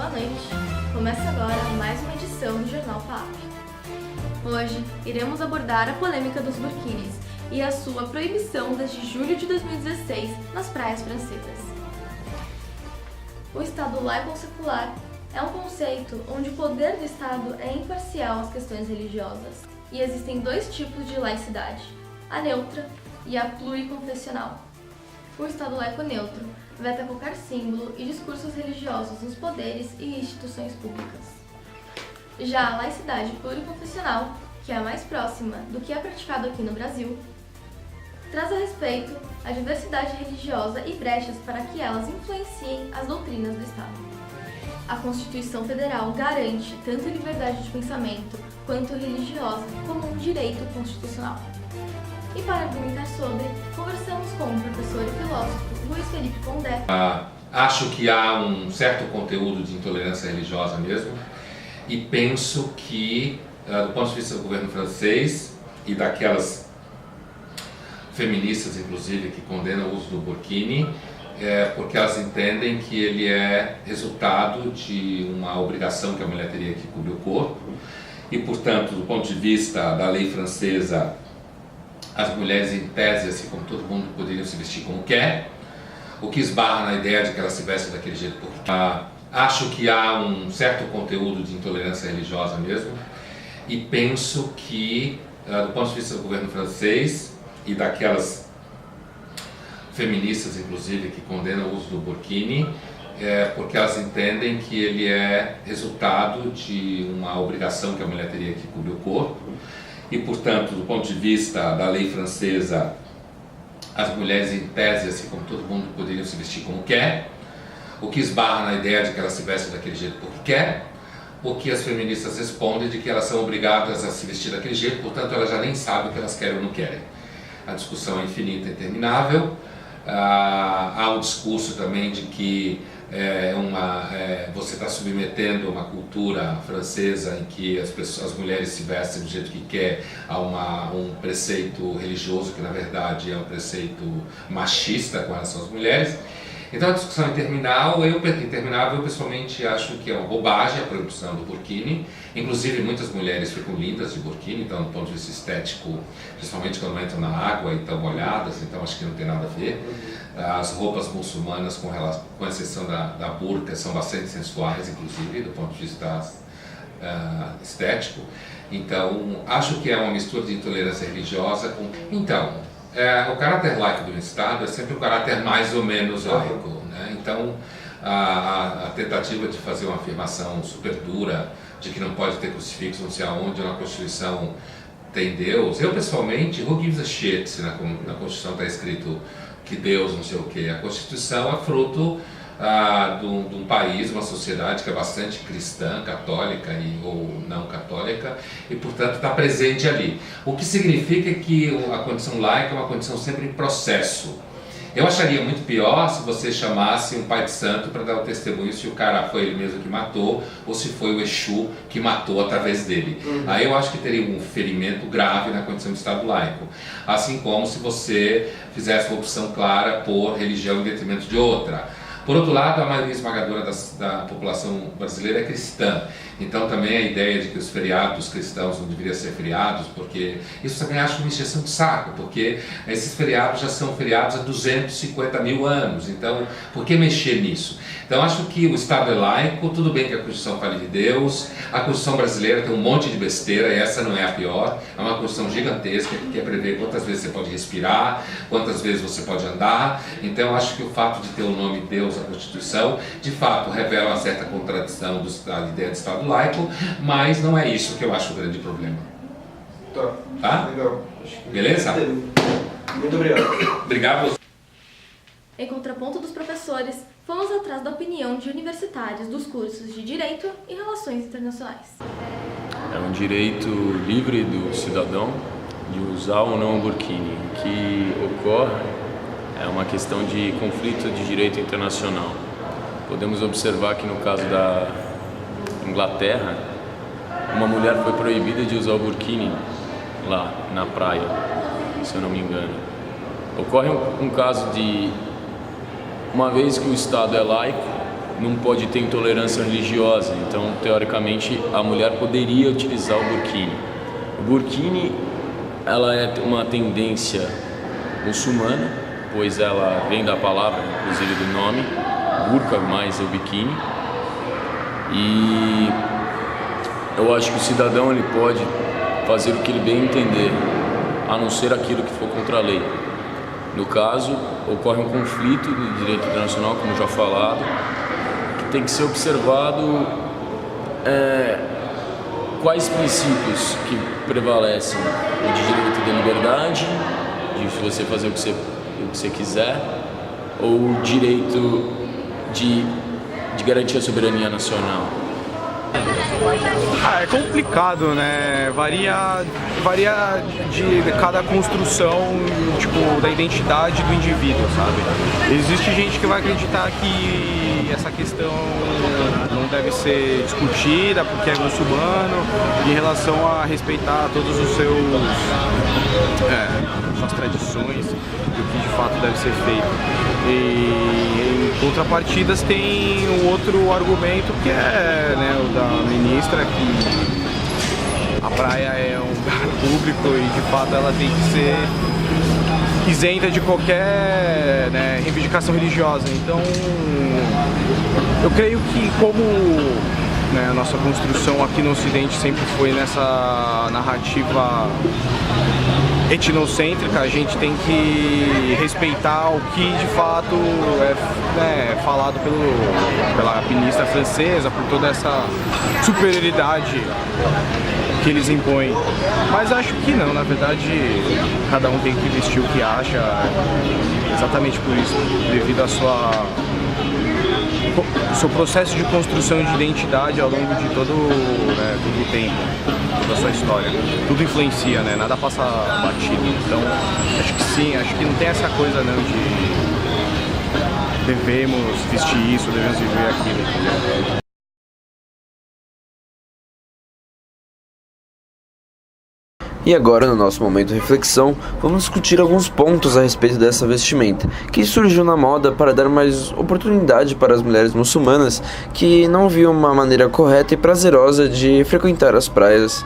boa noite. Começa agora mais uma edição do Jornal FAP. Hoje iremos abordar a polêmica dos burkinis e a sua proibição desde julho de 2016 nas praias francesas. O Estado laico ou secular é um conceito onde o poder do Estado é imparcial às questões religiosas. E existem dois tipos de laicidade, a neutra e a pluriconfessional. O Estado laico neutro veta qualquer símbolo e discursos religiosos nos poderes e instituições públicas. Já a laicidade pluriconfessional, que é a mais próxima do que é praticado aqui no Brasil, traz a respeito a diversidade religiosa e brechas para que elas influenciem as doutrinas do Estado. A Constituição Federal garante tanto a liberdade de pensamento quanto religiosa como um direito constitucional. E para argumentar sobre, conversamos com o professor e filósofo Luiz Felipe Pondé. Acho que há um certo conteúdo de intolerância religiosa mesmo, e penso que, do ponto de vista do governo francês e daquelas feministas, inclusive, que condenam o uso do burkini, porque elas entendem que ele é resultado de uma obrigação que a mulher teria que cobrir o corpo, e, portanto, do ponto de vista da lei francesa, as mulheres, em tese, assim como todo mundo, poderiam se vestir como quer, o que esbarra na ideia de que elas se vestem daquele jeito porque acho que há um certo conteúdo de intolerância religiosa mesmo, e penso que, do ponto de vista do governo francês e daquelas feministas, inclusive, que condenam o uso do burkini, porque elas entendem que ele é resultado de uma obrigação que a mulher teria que cobrir o corpo, e, portanto, do ponto de vista da lei francesa, as mulheres, em tese, assim como todo mundo, poderiam se vestir como quer, o que esbarra na ideia de que elas se vestem daquele jeito porque quer, o que as feministas respondem de que elas são obrigadas a se vestir daquele jeito, portanto elas já nem sabem o que elas querem ou não querem. A discussão é infinita e interminável. Há um discurso também de que você está submetendo uma cultura francesa em que as mulheres se vestem do jeito que quer a um preceito religioso que na verdade é um preceito machista com relação às mulheres. Então a discussão é interminável. Eu pessoalmente acho que é uma bobagem a proibição do burkini. Inclusive muitas mulheres ficam lindas de burkini, então do ponto de vista estético, principalmente quando entram na água e estão molhadas, então acho que não tem nada a ver. As roupas muçulmanas, com exceção da burca, são bastante sensuais, inclusive do ponto de vista estético. Então acho que é uma mistura de intolerância religiosa com... o caráter laico do Estado é sempre um caráter mais ou menos laico, né? Então, a tentativa de fazer uma afirmação super dura de que não pode ter crucifixo não sei aonde, na Constituição tem Deus. Eu, pessoalmente, who gives a shit se na Constituição está escrito que Deus não sei o quê? A Constituição é fruto de um país, uma sociedade que é bastante cristã, católica ou não católica, e portanto está presente ali. O que significa que a condição laica é uma condição sempre em processo. Eu acharia muito pior se você chamasse um pai de santo para dar o testemunho se o cara foi ele mesmo que matou ou se foi o Exu que matou através dele. Aí eu acho que teria um ferimento grave na condição de Estado laico. Assim como se você fizesse uma opção clara por religião em detrimento de outra. Por outro lado, a maioria esmagadora da população brasileira é cristã, então também a ideia de que os feriados cristãos não deveriam ser feriados, porque isso também acho uma encheção de saco, porque esses feriados já são feriados há 250 mil anos, então por que mexer nisso? Então acho que o Estado é laico, tudo bem que a Constituição fale de Deus, a Constituição brasileira tem um monte de besteira e essa não é a pior, é uma Constituição gigantesca que quer prever quantas vezes você pode respirar, quantas vezes você pode andar, então acho que o fato de ter o nome Deus na Constituição, de fato revela uma certa contradição da ideia de Estado laico, mas não é isso que eu acho o grande problema. Tá? Legal. Beleza? Muito obrigado. Obrigado. Em contraponto dos professores, fomos atrás da opinião de universitários dos cursos de Direito e Relações Internacionais. É um direito livre do cidadão de usar ou não o burkini. O que ocorre é uma questão de conflito de direito internacional. Podemos observar que no caso da Inglaterra, uma mulher foi proibida de usar o burkini lá na praia, se eu não me engano. Ocorre um caso de, uma vez que o Estado é laico, não pode ter intolerância religiosa. Então, teoricamente, a mulher poderia utilizar o burkini. O burkini, ela é uma tendência muçulmana, pois ela vem da palavra, inclusive do nome, burka mais o biquíni. E eu acho que o cidadão ele pode fazer o que ele bem entender, a não ser aquilo que for contra a lei. No caso, ocorre um conflito de direito internacional, como já falado, que tem que ser observado quais princípios que prevalecem: o de direito de liberdade, de você fazer o que você quiser, ou o direito de garantir a soberania nacional. É complicado, né? Varia de cada construção, tipo, da identidade do indivíduo, sabe? Existe gente que vai acreditar que essa questão não deve ser discutida porque é muçulmano, em relação a respeitar todos os suas tradições e o que de fato deve ser feito. E em contrapartidas tem o outro argumento que é, né, o da ministra, que a praia é um lugar público e de fato ela tem que ser isenta de qualquer, né, reivindicação religiosa. Então eu creio que como, né, a nossa construção aqui no Ocidente sempre foi nessa narrativa etnocêntrica, a gente tem que respeitar o que de fato é falado pela ministra francesa, por toda essa superioridade que eles impõem. Mas acho que não, na verdade cada um tem que vestir o que acha, exatamente por isso, devido à seu processo de construção de identidade ao longo de todo o tempo, toda a sua história. Tudo influencia, né? Nada passa batido. Então, acho que sim, acho que não tem essa coisa não de devemos vestir isso, devemos viver aquilo. E agora, no nosso momento de reflexão, vamos discutir alguns pontos a respeito dessa vestimenta, que surgiu na moda para dar mais oportunidade para as mulheres muçulmanas que não viam uma maneira correta e prazerosa de frequentar as praias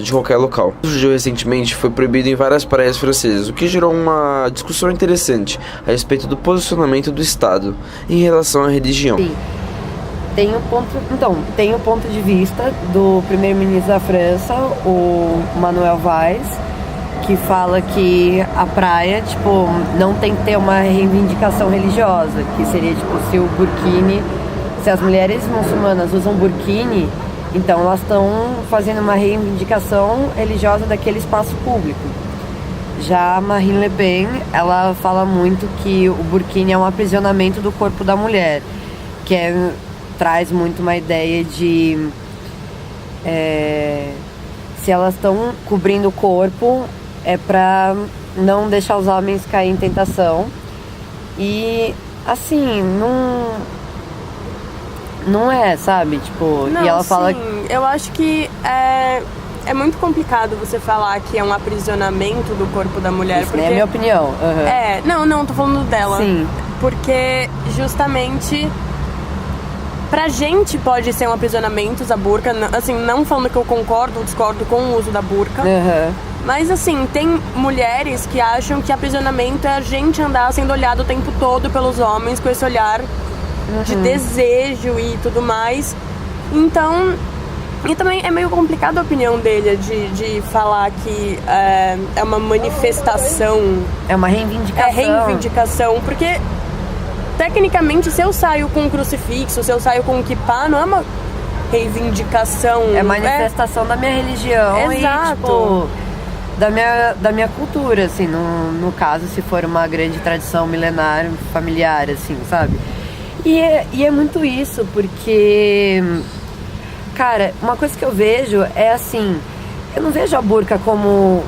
de qualquer local. Surgiu recentemente, foi proibido em várias praias francesas, o que gerou uma discussão interessante a respeito do posicionamento do Estado em relação à religião. Sim. Tem o ponto de vista do primeiro-ministro da França, o Manuel Valls, que fala que a praia, tipo, não tem que ter uma reivindicação religiosa, que seria, tipo, se as mulheres muçulmanas usam burkini, então elas estão fazendo uma reivindicação religiosa daquele espaço público. Já a Marine Le Pen, ela fala muito que o burkini é um aprisionamento do corpo da mulher, que traz muito uma ideia de se elas estão cobrindo o corpo é para não deixar os homens cair em tentação. E assim, não é, sabe? Tipo, não, e ela fala. Sim, eu acho que é muito complicado você falar que é um aprisionamento do corpo da mulher. Isso, porque é a minha opinião. Uhum. Não, tô falando dela. Sim. Porque justamente pra gente pode ser um aprisionamento usar burca, assim, não falando que eu concordo ou discordo com o uso da burca, mas assim, tem mulheres que acham que aprisionamento é a gente andar sendo olhado o tempo todo pelos homens com esse olhar de desejo e tudo mais. Então, e também é meio complicado a opinião dele de falar que é uma manifestação. É uma reivindicação. É reivindicação, porque tecnicamente, se eu saio com um crucifixo, se eu saio com um kippah, não é uma reivindicação. É manifestação da minha religião. Exato. E, tipo, da minha cultura, assim, no caso, se for uma grande tradição milenar, familiar, assim, sabe? E é muito isso, porque, cara, uma coisa que eu vejo é assim, eu não vejo a burca como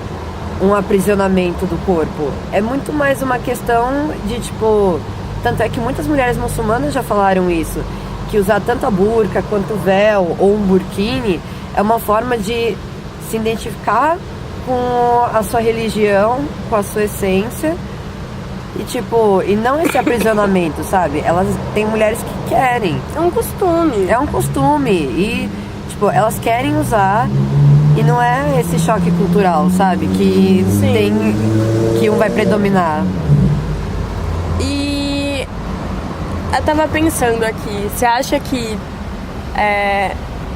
um aprisionamento do corpo. É muito mais uma questão de, tipo... Tanto é que muitas mulheres muçulmanas já falaram isso, que usar tanto a burca quanto o véu ou um burkini é uma forma de se identificar com a sua religião, com a sua essência E tipo, e não esse aprisionamento, sabe? Elas tem mulheres que querem. É um costume. É um costume. E, tipo, elas querem usar e não é esse choque cultural, sabe? Que que um vai predominar. E eu tava pensando aqui, você acha que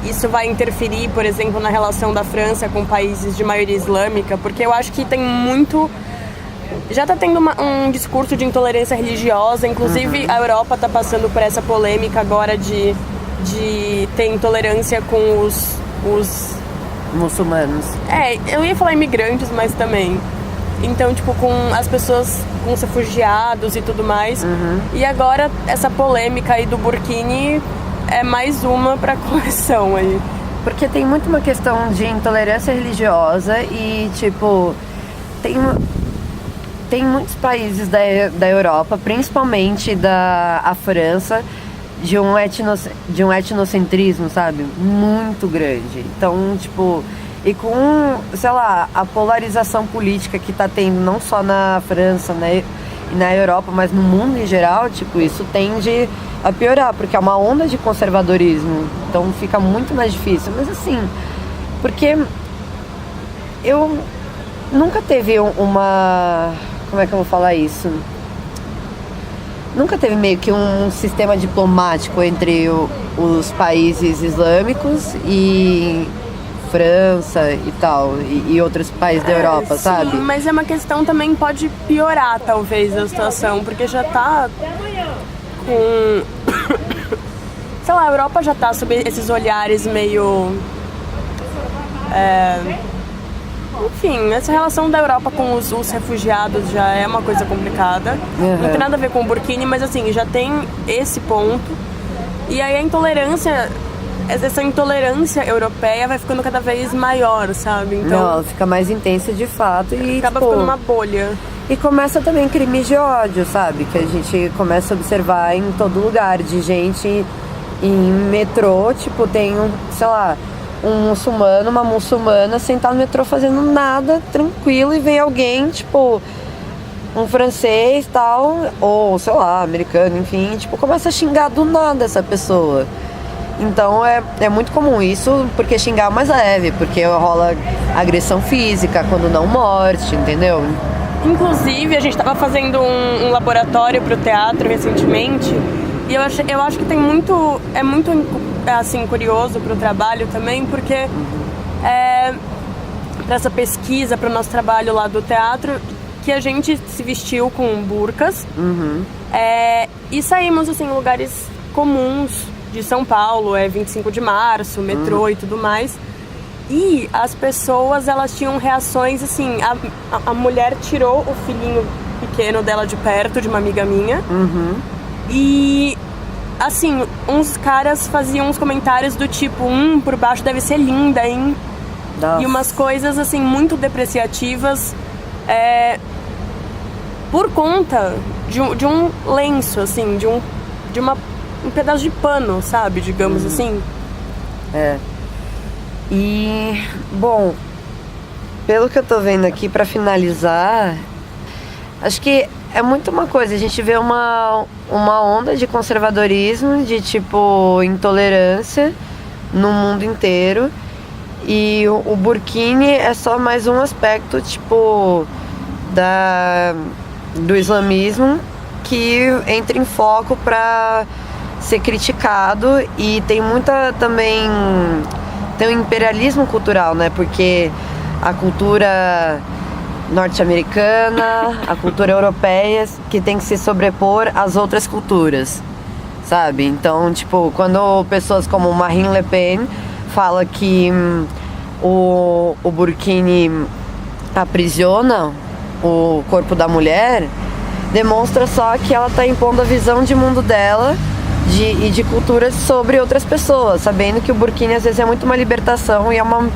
isso vai interferir, por exemplo, na relação da França com países de maioria islâmica? Porque eu acho que tem muito... Já tá tendo um discurso de intolerância religiosa, inclusive a Europa tá passando por essa polêmica agora de ter intolerância com os muçulmanos. Eu ia falar imigrantes, mas também. Então, tipo, com as pessoas, com os refugiados e tudo mais. E agora essa polêmica aí do burkini é mais uma pra coleção aí. Porque tem muito uma questão de intolerância religiosa e, tipo, tem muitos países da Europa, principalmente a França, de um etnocentrismo, sabe? Muito grande. Então, tipo, e com, sei lá, a polarização política que tá tendo não só na França, né, e na Europa, mas no mundo em geral, tipo, isso tende a piorar, porque é uma onda de conservadorismo. Então fica muito mais difícil. Mas assim, porque eu nunca teve uma... Como é que eu vou falar isso? Nunca teve meio que um sistema diplomático entre os países islâmicos e França e tal, e outros países da Europa, sim, sabe? Mas é uma questão também, pode piorar talvez a situação, porque já tá com... Sei lá, a Europa já tá sob esses olhares meio... Enfim, essa relação da Europa com os refugiados já é uma coisa complicada. Não tem nada a ver com o burkini, mas assim, já tem esse ponto. E aí a intolerância, essa intolerância europeia vai ficando cada vez maior, sabe? Então, não, ela fica mais intensa de fato e acaba tipo, ficando uma bolha. E começa também crimes de ódio, sabe? Que a gente começa a observar em todo lugar, de gente em metrô, tipo, tem sei lá, um muçulmano, uma muçulmana sentado no metrô fazendo nada, tranquilo, e vem alguém, tipo, um francês tal, ou sei lá, americano, enfim, tipo, começa a xingar do nada essa pessoa. Então é muito comum isso, porque xingar é mais leve, porque rola agressão física, quando não morte, entendeu? Inclusive, a gente estava fazendo um laboratório para o teatro recentemente, e eu acho que é muito assim, curioso para o trabalho também, porque para essa pesquisa, para o nosso trabalho lá do teatro, que a gente se vestiu com burcas e saímos assim, em lugares comuns de São Paulo, 25 de março, metrô e tudo mais. E as pessoas, elas tinham reações assim, a mulher tirou o filhinho pequeno dela de perto, de uma amiga minha, e assim, uns caras faziam uns comentários do tipo, por baixo deve ser linda, hein? Nossa. E umas coisas assim, muito depreciativas, por conta de um lenço, assim, de um pedaço de pano, sabe, digamos assim. E, bom, pelo que eu tô vendo aqui, pra finalizar, acho que é muito uma coisa, a gente vê uma onda de conservadorismo, de tipo, intolerância no mundo inteiro, e o burkini é só mais um aspecto, tipo, do islamismo que entra em foco pra ser criticado, e tem muita também... Tem um imperialismo cultural, né? Porque a cultura norte-americana, a cultura europeia, que tem que se sobrepor às outras culturas, sabe? Então, tipo, quando pessoas como Marine Le Pen fala que o burkini aprisiona o corpo da mulher, demonstra só que ela tá impondo a visão de mundo dela e de culturas sobre outras pessoas, sabendo que o burkini às vezes é muito uma libertação e é uma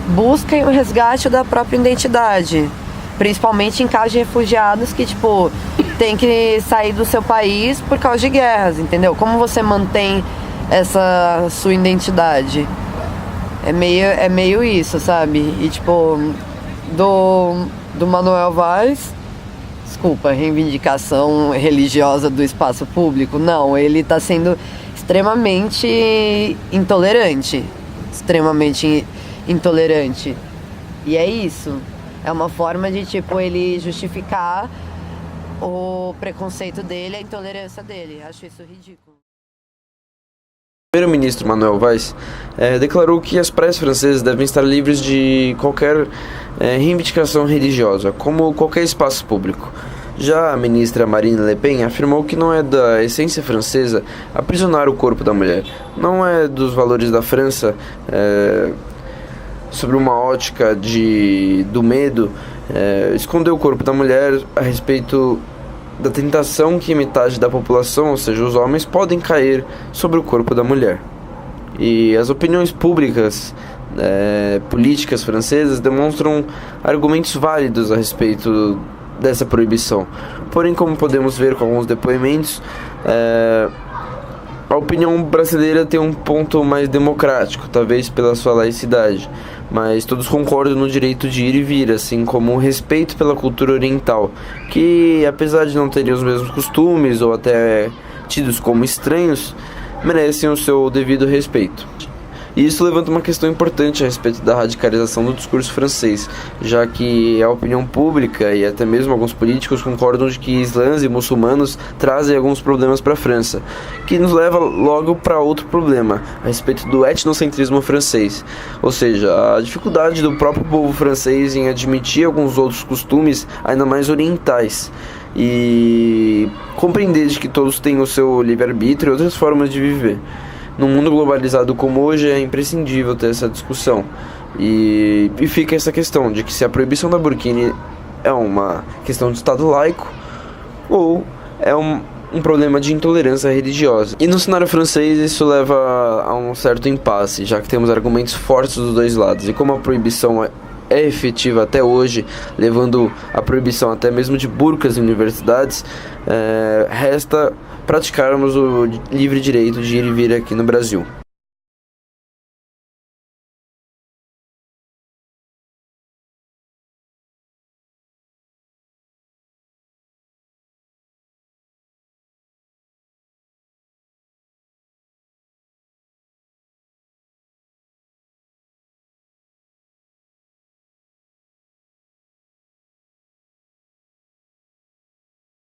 busca e um resgate da própria identidade, principalmente em casos de refugiados que, tipo, tem que sair do seu país por causa de guerras, entendeu? Como você mantém essa sua identidade? É meio isso, sabe? E, tipo, do Manuel Valls, desculpa, reivindicação religiosa do espaço público. Não, ele está sendo extremamente intolerante. E é isso. É uma forma de, tipo, ele justificar o preconceito dele, a intolerância dele. Acho isso ridículo. O primeiro-ministro Manuel Valls declarou que as praias francesas devem estar livres de qualquer reivindicação religiosa, como qualquer espaço público. Já a ministra Marine Le Pen afirmou que não é da essência francesa aprisionar o corpo da mulher. Não é dos valores da França, sobre uma ótica do medo, esconder o corpo da mulher a respeito da tentação que metade da população, ou seja, os homens, podem cair sobre o corpo da mulher. E as opiniões públicas, políticas francesas demonstram argumentos válidos a respeito dessa proibição. Porém, como podemos ver com alguns depoimentos, a opinião brasileira tem um ponto mais democrático, talvez pela sua laicidade, mas todos concordam no direito de ir e vir, assim como o respeito pela cultura oriental, que apesar de não terem os mesmos costumes ou até tidos como estranhos, merecem o seu devido respeito. E isso levanta uma questão importante a respeito da radicalização do discurso francês, já que a opinião pública e até mesmo alguns políticos concordam de que islãs e muçulmanos trazem alguns problemas para a França, que nos leva logo para outro problema, a respeito do etnocentrismo francês, ou seja, a dificuldade do próprio povo francês em admitir alguns outros costumes ainda mais orientais, e compreender de que todos têm o seu livre-arbítrio e outras formas de viver. Num mundo globalizado como hoje, é imprescindível ter essa discussão. E fica essa questão de que se a proibição da burkini é uma questão de Estado laico ou é um problema de intolerância religiosa. E no cenário francês isso leva a um certo impasse, já que temos argumentos fortes dos dois lados. E como a proibição é efetiva até hoje, levando a proibição até mesmo de burcas em universidades, resta praticarmos o livre direito de ir e vir aqui no Brasil.